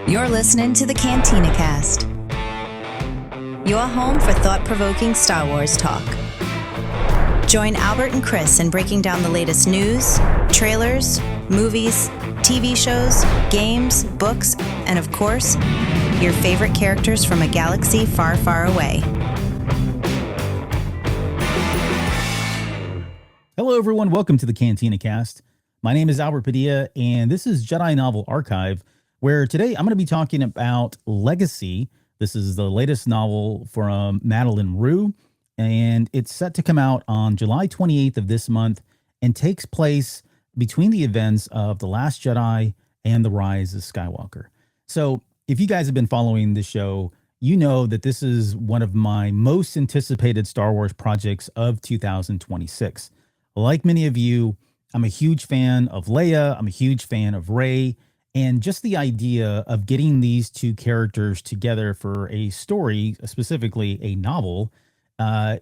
You're listening to the Cantina Cast, your home for thought-provoking Star Wars talk. Join Albert and Chris in breaking down the latest news, trailers, movies, TV shows, games, books, and of course, your favorite characters from a galaxy far, far away. Hello, everyone. Welcome to the Cantina Cast. My name is Albert Padilla, and this is Jedi Novel Archive, where today I'm going to be talking about Legacy. This is the latest novel from Madeleine Roux, and it's set to come out on July 28th of this month and takes place between the events of The Last Jedi and The Rise of Skywalker. So if you guys have been following the show, you know that this is one of my most anticipated Star Wars projects of 2026. Like many of you, I'm a huge fan of Leia. I'm a huge fan of Rey. And just the idea of getting these two characters together for a story, specifically a novel,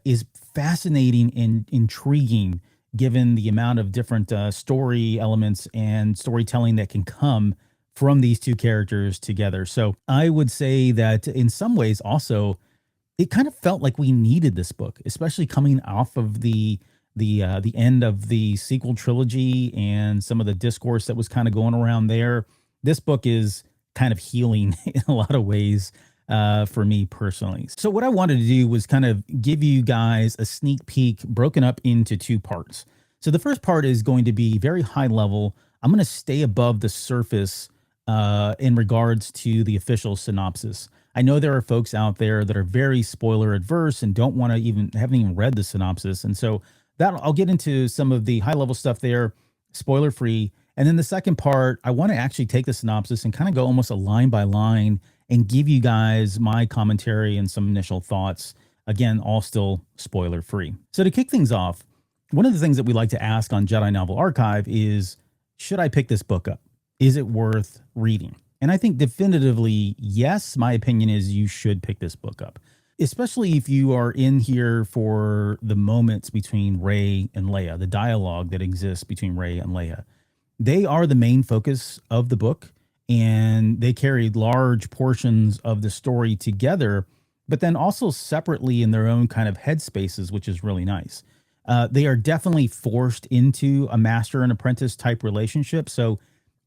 is fascinating and intriguing, given the amount of different story elements and storytelling that can come from these two characters together. So I would say that in some ways also, it kind of felt like we needed this book, especially coming off of the end of the sequel trilogy and some of the discourse that was kind of going around there. This book is kind of healing in a lot of ways for me personally. So what I wanted to do was kind of give you guys a sneak peek broken up into two parts. So the first part is going to be very high level. I'm going to stay above the surface in regards to the official synopsis. I know there are folks out there that are very spoiler adverse and don't want to haven't even read the synopsis. And so that I'll get into some of the high level stuff there, spoiler free. And then the second part, I want to actually take the synopsis and kind of go almost a line by line and give you guys my commentary and some initial thoughts. Again, all still spoiler free. So to kick things off, one of the things that we like to ask on Jedi Novel Archive is, should I pick this book up? Is it worth reading? And I think definitively, yes, my opinion is you should pick this book up, especially if you are in here for the moments between Rey and Leia, the dialogue that exists between Rey and Leia. They are the main focus of the book, and they carry large portions of the story together, but then also separately in their own kind of headspaces, which is really nice. They are definitely forced into a master and apprentice type relationship. So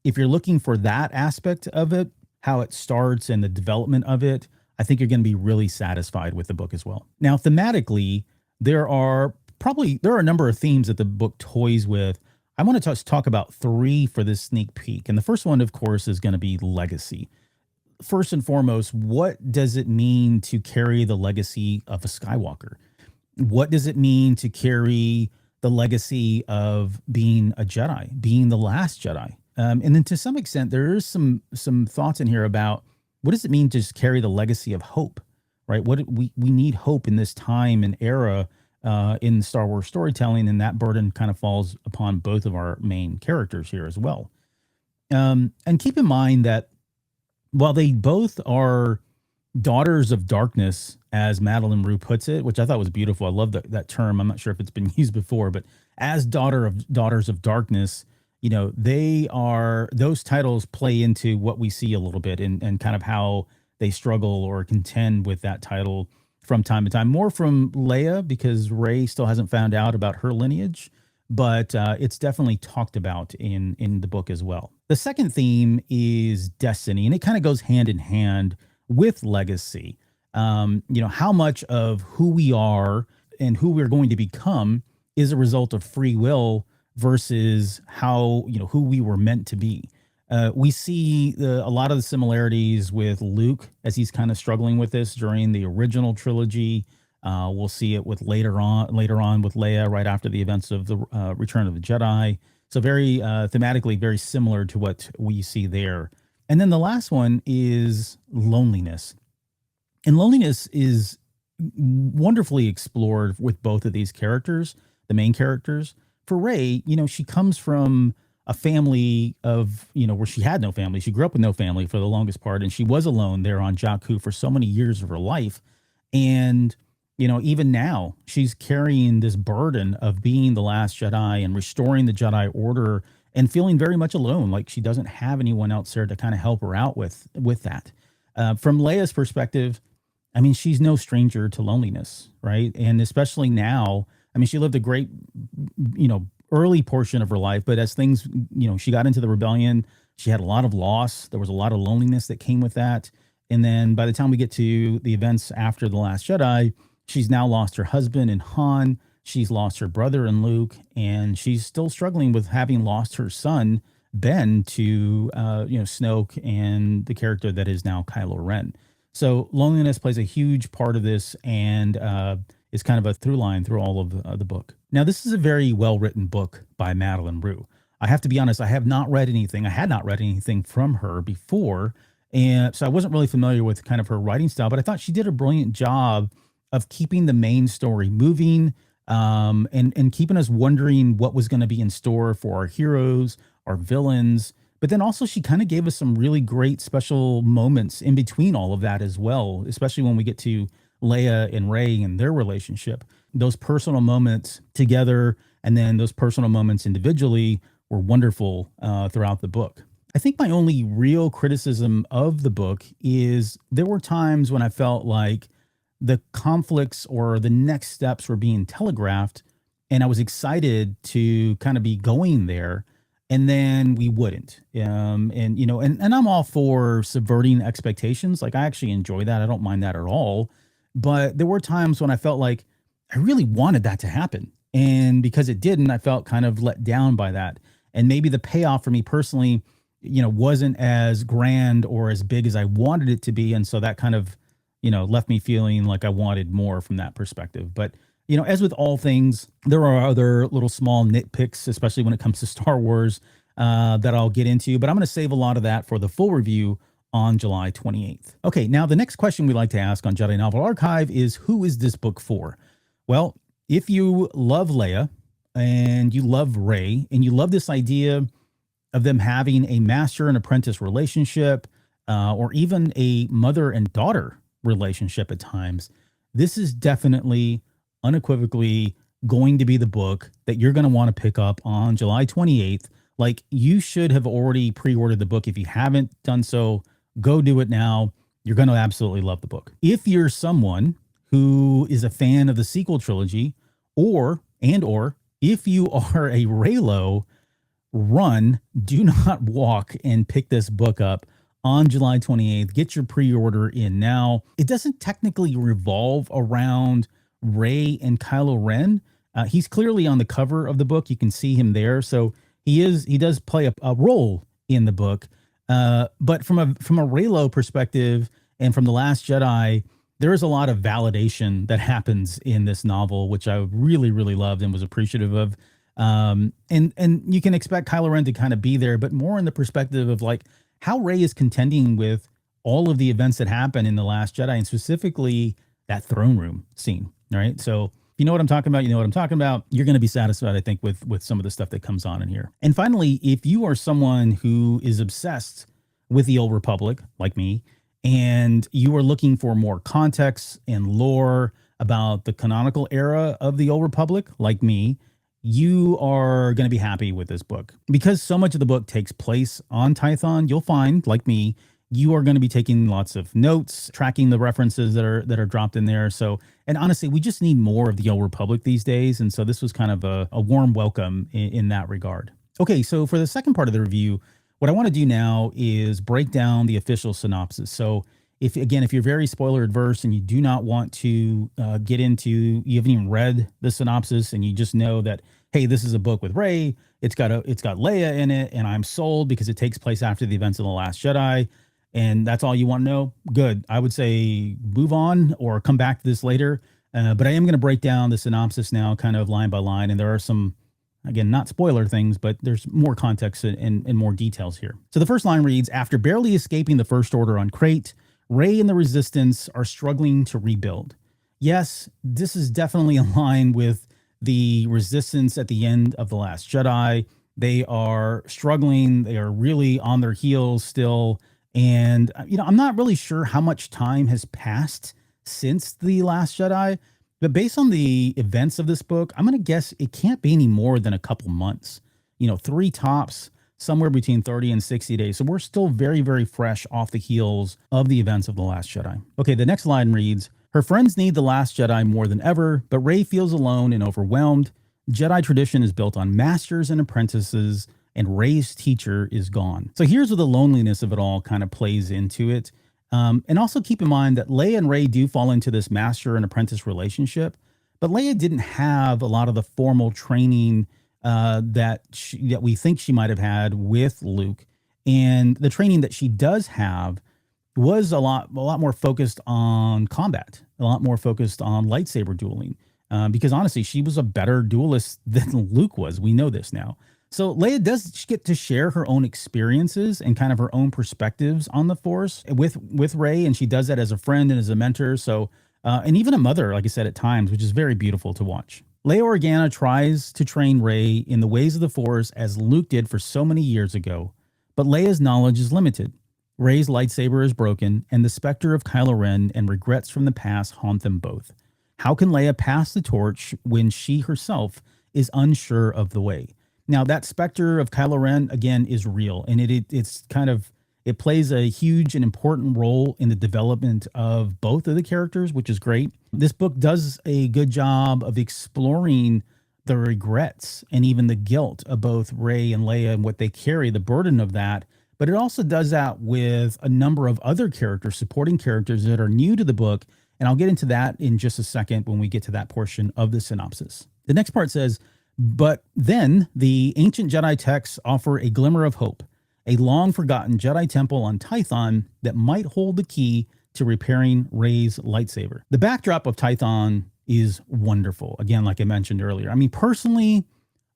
if you're looking for that aspect of it, how it starts and the development of it, I think you're going to be really satisfied with the book as well. Now, thematically, there are a number of themes that the book toys with. I want to talk about three for this sneak peek. And the first one, of course, is going to be legacy. First and foremost, what does it mean to carry the legacy of a Skywalker? What does it mean to carry the legacy of being a Jedi, being the last Jedi? And then to some extent, there is some thoughts in here about what does it mean to just carry the legacy of hope, right? We need hope in this time and era in Star Wars storytelling, and that burden kind of falls upon both of our main characters here as well. And keep in mind that while they both are daughters of darkness, as Madeleine Roux puts it, which I thought was beautiful. I love that term. I'm not sure if it's been used before, but as daughters of darkness, you know, those titles play into what we see a little bit and kind of how they struggle or contend with that title from time to time. More from Leia, because Rey still hasn't found out about her lineage. but it's definitely talked about in the book as well. The second theme is destiny, and it kind of goes hand in hand with legacy. How much of who we are and who we're going to become is a result of free will versus how, who we were meant to be. We see a lot of the similarities with Luke as he's kind of struggling with this during the original trilogy. We'll see it with later on with Leia right after the events of the Return of the Jedi. So very thematically very similar to what we see there. And then the last one is loneliness. And loneliness is wonderfully explored with both of these characters, the main characters. For Rey, she comes from a family of, where she had no family. She grew up with no family for the longest part, and she was alone there on Jakku for so many years of her life. And, even now, she's carrying this burden of being the last Jedi and restoring the Jedi Order and feeling very much alone, like she doesn't have anyone else there to kind of help her out with that. From Leia's perspective, I mean, she's no stranger to loneliness, right? And especially now, I mean, she lived a great, early portion of her life, but as things, she got into the rebellion, she had a lot of loss. There was a lot of loneliness that came with that. And then by the time we get to the events after The Last Jedi, she's now lost her husband in Han. She's lost her brother in Luke, and she's still struggling with having lost her son, Ben, to, Snoke and the character that is now Kylo Ren. So loneliness plays a huge part of this, and is kind of a through line through all of the book. Now, this is a very well-written book by Madeleine Roux. I have to be honest, I had not read anything from her before, and so I wasn't really familiar with kind of her writing style, but I thought she did a brilliant job of keeping the main story moving, and keeping us wondering what was going to be in store for our heroes, our villains. But then also she kind of gave us some really great special moments in between all of that as well, especially when we get to Leia and Rey and their relationship. Those personal moments together and then those personal moments individually were wonderful throughout the book. I think my only real criticism of the book is there were times when I felt like the conflicts or the next steps were being telegraphed, and I was excited to kind of be going there, and then we wouldn't. And I'm all for subverting expectations. Like, I actually enjoy that. I don't mind that at all. But there were times when I felt like I really wanted that to happen. And because it didn't, I felt kind of let down by that. And maybe the payoff for me personally, wasn't as grand or as big as I wanted it to be. And so that kind of, left me feeling like I wanted more from that perspective. But, as with all things, there are other little small nitpicks, especially when it comes to Star Wars, that I'll get into. But I'm going to save a lot of that for the full review on July 28th. Okay, now the next question we like to ask on Jedi Novel Archive is, who is this book for? Well, if you love Leia and you love Rey and you love this idea of them having a master and apprentice relationship, or even a mother and daughter relationship at times, this is definitely, unequivocally going to be the book that you're going to want to pick up on July 28th. Like, you should have already pre-ordered the book. If you haven't done so, go do it now. You're going to absolutely love the book. If you're someone who is a fan of the sequel trilogy, or if you are a Reylo, run, do not walk, and pick this book up on July 28th. Get your pre-order in now. It doesn't technically revolve around Rey and Kylo Ren. He's clearly on the cover of the book. You can see him there. So he does play a role in the book. But from a Reylo perspective and from The Last Jedi, there is a lot of validation that happens in this novel, which I really, really loved and was appreciative of. And you can expect Kylo Ren to kind of be there, but more in the perspective of like how Rey is contending with all of the events that happen in The Last Jedi, and specifically that throne room scene. All right. So if you know what I'm talking about, you know what I'm talking about. You're going to be satisfied, I think, with some of the stuff that comes on in here. And finally, if you are someone who is obsessed with the Old Republic, like me, and you are looking for more context and lore about the canonical era of the Old Republic, like me, you are going to be happy with this book. Because so much of the book takes place on Tython, you'll find, like me, you are going to be taking lots of notes, tracking the references that are dropped in there. So, and honestly, we just need more of the Old Republic these days. And so this was kind of a warm welcome in that regard. Okay, so for the second part of the review, what I want to do now is break down the official synopsis. So if you're very spoiler adverse and you do not want to get into, you haven't even read the synopsis and you just know that, hey, this is a book with Rey, it's got Leia in it, and I'm sold because it takes place after the events of The Last Jedi, and that's all you want to know, good. I would say move on or come back to this later. But I am going to break down the synopsis now kind of line by line, and there are some, again, not spoiler things, but there's more context and more details here. So the first line reads, after barely escaping the First Order on Crate, Rey and the Resistance are struggling to rebuild. Yes, this is definitely in line with the Resistance at the end of The Last Jedi. They are struggling. They are really on their heels still. And, I'm not really sure how much time has passed since The Last Jedi, but based on the events of this book, I'm going to guess it can't be any more than a couple months, 3 tops, somewhere between 30 and 60 days. So we're still very, very fresh off the heels of the events of The Last Jedi. Okay, the next line reads, her friends need The Last Jedi more than ever, but Rey feels alone and overwhelmed. Jedi tradition is built on masters and apprentices, and Rey's teacher is gone. So here's where the loneliness of it all kind of plays into it. And also keep in mind that Leia and Rey do fall into this master and apprentice relationship, but Leia didn't have a lot of the formal training that we think she might have had with Luke. And the training that she does have was a lot more focused on combat, a lot more focused on lightsaber dueling, because honestly, she was a better duelist than Luke was. We know this now. So Leia does get to share her own experiences and kind of her own perspectives on the Force with Rey, and she does that as a friend and as a mentor. So, and even a mother, like I said, at times, which is very beautiful to watch. Leia Organa tries to train Rey in the ways of the Force as Luke did for so many years ago, but Leia's knowledge is limited. Rey's lightsaber is broken, and the specter of Kylo Ren and regrets from the past haunt them both. How can Leia pass the torch when she herself is unsure of the way? Now, that specter of Kylo Ren, again, is real, and it plays a huge and important role in the development of both of the characters, which is great. This book does a good job of exploring the regrets and even the guilt of both Rey and Leia and what they carry, the burden of that. But it also does that with a number of other characters, supporting characters that are new to the book. And I'll get into that in just a second when we get to that portion of the synopsis. The next part says, but then the ancient Jedi texts offer a glimmer of hope, a long-forgotten Jedi temple on Tython that might hold the key to repairing Rey's lightsaber. The backdrop of Tython is wonderful. Again, like I mentioned earlier. I mean, personally,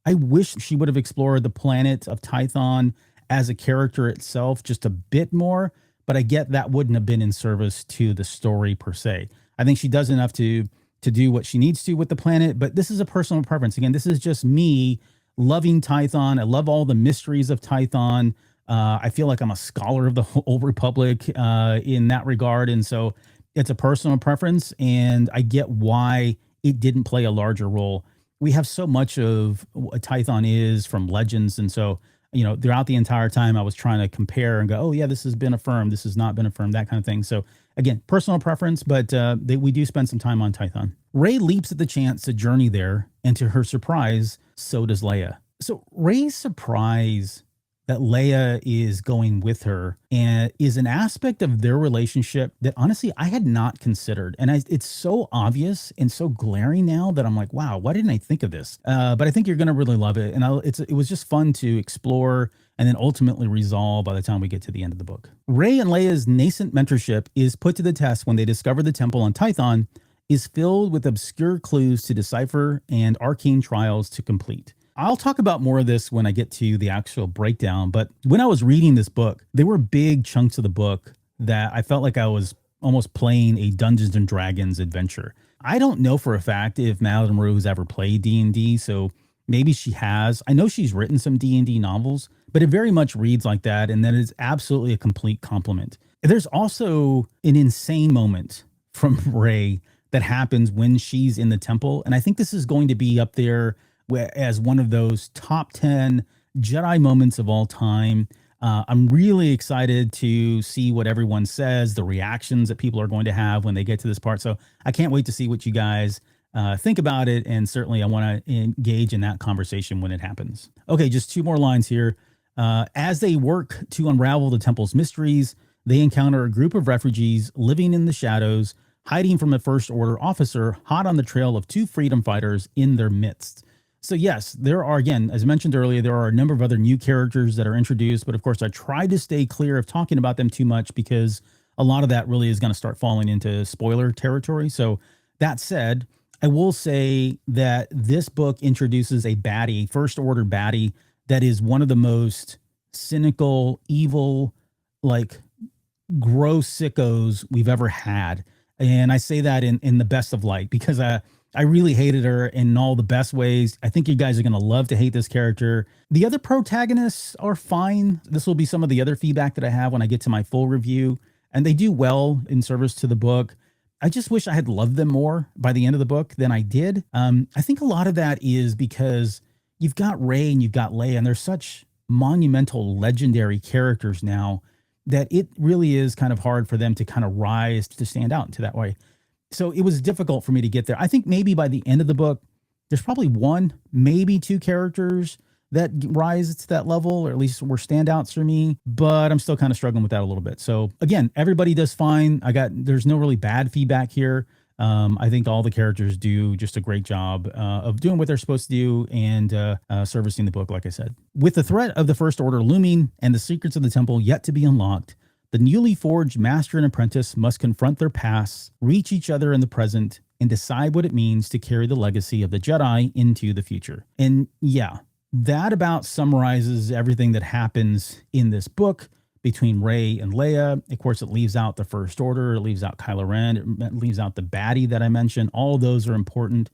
I wish she would have explored the planet of Tython as a character itself just a bit more, but I get that wouldn't have been in service to the story per se. I think she does enough to do what she needs to with the planet, but this is a personal preference. Again, this is just me loving Tython. I love all the mysteries of Tython. I feel like I'm a scholar of the Old Republic in that regard. And so it's a personal preference, and I get why it didn't play a larger role. We have so much of what Tython is from Legends. And so, throughout the entire time I was trying to compare and go, oh yeah, this has been affirmed, this has not been affirmed, that kind of thing. So again, personal preference, but we do spend some time on Tython. Rey leaps at the chance to journey there, and to her surprise, so does Leia. So Rey's surprise that Leia is going with her and is an aspect of their relationship that honestly I had not considered. And it's so obvious and so glaring now that I'm like, wow, why didn't I think of this? But I think you're going to really love it. And it was just fun to explore and then ultimately resolve by the time we get to the end of the book. Rey and Leia's nascent mentorship is put to the test when they discover the temple on Tython is filled with obscure clues to decipher and arcane trials to complete. I'll talk about more of this when I get to the actual breakdown, but when I was reading this book, there were big chunks of the book that I felt like I was almost playing a Dungeons and Dragons adventure. I don't know for a fact if Madeleine Roux has ever played D&D, so maybe she has. I know she's written some D&D novels, but it very much reads like that, and that is absolutely a complete compliment. There's also an insane moment from Rey that happens when she's in the temple, and I think this is going to be up there as one of those top 10 Jedi moments of all time. I'm really excited to see what everyone says, the reactions that people are going to have when they get to this part. So I can't wait to see what you guys think about it. And certainly I want to engage in that conversation when it happens. Okay, just two more lines here. As they work to unravel the temple's mysteries, they encounter a group of refugees living in the shadows, hiding from a First Order officer hot on the trail of two freedom fighters in their midst. So yes, there are, again, as mentioned earlier, there are a number of other new characters that are introduced, but of course I try to stay clear of talking about them too much because a lot of that really is going to start falling into spoiler territory. So that said, I will say that this book introduces a baddie, First Order baddie, that is one of the most cynical, evil, like gross sickos we've ever had. And I say that in the best of light because I really hated her in all the best ways. I think you guys are going to love to hate this character. The other protagonists are fine. This will be some of the other feedback that I have when I get to my full review, and they do well in service to the book. I just wish I had loved them more by the end of the book than I did. I think a lot of that is because you've got Rey and you've got Leia, and they're such monumental, legendary characters now that it really is kind of hard for them to kind of rise to stand out into that way. So it was difficult for me to get there. I think maybe by the end of the book, there's probably one, maybe two characters that rise to that level, or at least were standouts for me, but I'm still kind of struggling with that a little bit. So again, everybody does fine. There's no really bad feedback here. I think all the characters do just a great job of doing what they're supposed to do and servicing the book, like I said. With the threat of the First Order looming and the secrets of the temple yet to be unlocked, the newly forged master and apprentice must confront their pasts, reach each other in the present, and decide what it means to carry the legacy of the Jedi into the future. And yeah, that about summarizes everything that happens in this book between Rey and Leia. Of course, it leaves out the First Order, it leaves out Kylo Ren, it leaves out the baddie that I mentioned. All of those are important.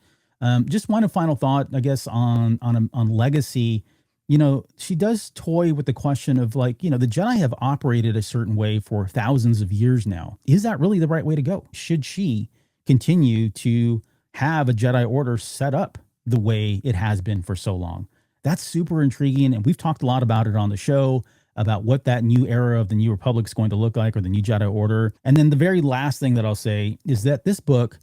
Just one final thought, I guess, on legacy. You know, she does toy with the question of, like, you know, the Jedi have operated a certain way for thousands of years now. Is that really the right way to go? Should she continue to have a Jedi Order set up the way it has been for so long? That's super intriguing. And we've talked a lot about it on the show, about what that new era of the New Republic is going to look like, or the new Jedi Order. And then the very last thing that I'll say is that this book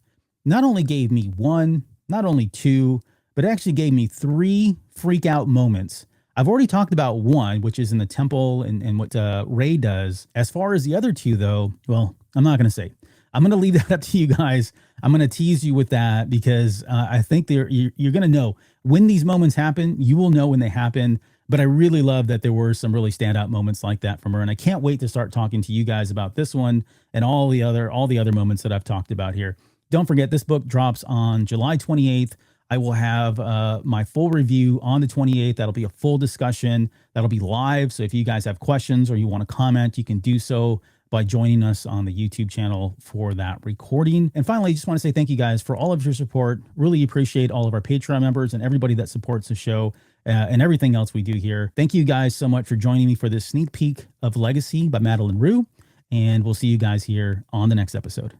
not only gave me one, not only two, but it actually gave me three freak out moments. I've already talked about one, which is in the temple and what Rey does. As far as the other two, though, well, I'm not going to say. I'm going to leave that up to you guys. I'm going to tease you with that because I think you're going to know when these moments happen. You will know when they happen. But I really love that there were some really standout moments like that from her. And I can't wait to start talking to you guys about this one and all the other moments that I've talked about here. Don't forget, this book drops on July 28th. I will have my full review on the 28th. That'll be a full discussion. That'll be live. So if you guys have questions or you want to comment, you can do so by joining us on the YouTube channel for that recording. And finally, I just want to say thank you guys for all of your support. Really appreciate all of our Patreon members and everybody that supports the show and everything else we do here. Thank you guys so much for joining me for this sneak peek of Legacy by Madeleine Roux. And we'll see you guys here on the next episode.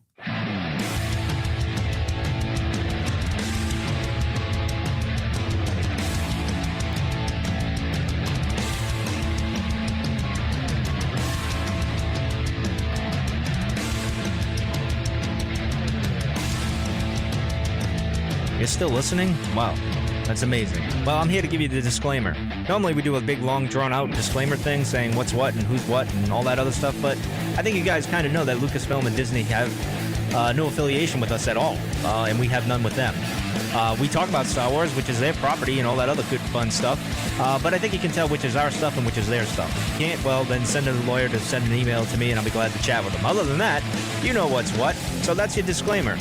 You're still listening? Wow, that's amazing. Well, I'm here to give you the disclaimer. Normally we do a big, long, drawn-out disclaimer thing saying what's what and who's what and all that other stuff, but I think you guys kind of know that Lucasfilm and Disney have no affiliation with us at all, and we have none with them. We talk about Star Wars, which is their property, and all that other good, fun stuff, but I think you can tell which is our stuff and which is their stuff. If you can't, well, then send a lawyer to send an email to me, and I'll be glad to chat with them. Other than that, you know what's what, so that's your disclaimer.